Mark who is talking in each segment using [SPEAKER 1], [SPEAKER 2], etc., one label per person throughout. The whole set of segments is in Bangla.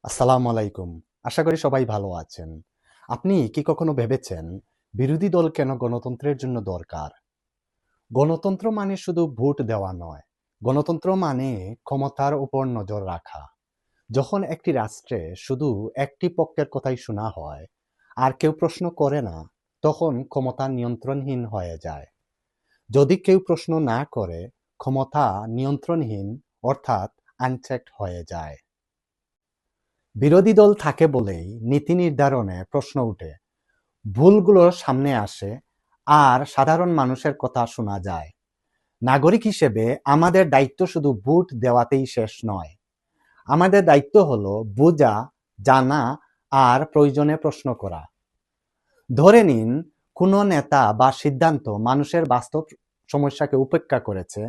[SPEAKER 1] আসসালামু আলাইকুম। আশা করি সবাই ভালো আছেন। আপনি কি কখনো ভেবেছেন বিরোধী দল কেন গণতন্ত্রের জন্য দরকার? গণতন্ত্র মানে শুধু ভোট দেওয়া নয়। গণতন্ত্র মানে ক্ষমতার উপর নজর রাখা। যখন একটি রাষ্ট্রে শুধু একটি পক্ষের কথাই শোনা হয় আর কেউ প্রশ্ন করে না, তখন ক্ষমতা নিয়ন্ত্রণহীন হয়ে যায়। যদি কেউ প্রশ্ন না করে, ক্ষমতা নিয়ন্ত্রণহীন অর্থাৎ আনচেকড হয়ে যায়। বিরোধী দল থাকে বলেই নীতি নির্ধারণে প্রশ্ন ওঠে, ভুলগুলো সামনে আসে আর সাধারণ মানুষের কথা শোনা যায়। নাগরিক হিসেবে আমাদের দায়িত্ব শুধু ভোট দেওয়াতেই শেষ নয়। আমাদের দায়িত্ব হলো বোঝা, জানা আর প্রয়োজনে প্রশ্ন করা। ধরে নিন, কোনো নেতা বা সিদ্ধান্ত মানুষের বাস্তব সমস্যাকে উপেক্ষা করেছে।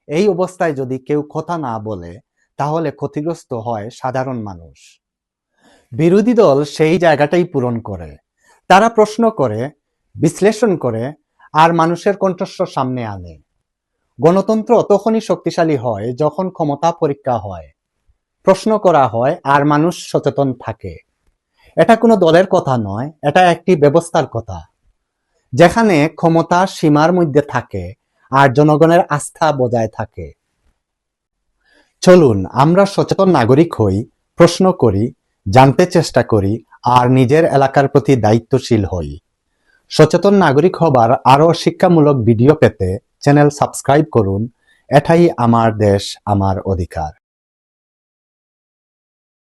[SPEAKER 1] এই অবস্থায় যদি কেউ কথা না বলে, তাহলে ক্ষতিগ্রস্ত হয় সাধারণ মানুষ। বিরোধী দল সেই জায়গাটাই পূরণ করে। তারা প্রশ্ন করে, বিশ্লেষণ করে আর মানুষের কণ্ঠস্বর সামনে আনে। গণতন্ত্র তখনই শক্তিশালী হয় যখন ক্ষমতা পরীক্ষা হয়, প্রশ্ন করা হয় আর মানুষ সচেতন থাকে। এটা কোনো দলের কথা নয়, এটা একটি ব্যবস্থার কথা, যেখানে ক্ষমতা সীমার মধ্যে থাকে আর জনগণের আস্থা বজায় থাকে। চলুন আমরা সচেতন নাগরিক হই, প্রশ্ন করি, জানতে চেষ্টা করি আর নিজের এলাকার প্রতি দায়িত্বশীল হই। সচেতন নাগরিক হবার আরও শিক্ষামূলক ভিডিও পেতে চ্যানেল সাবস্ক্রাইব করুন। এটাই আমার দেশ, আমার অধিকার।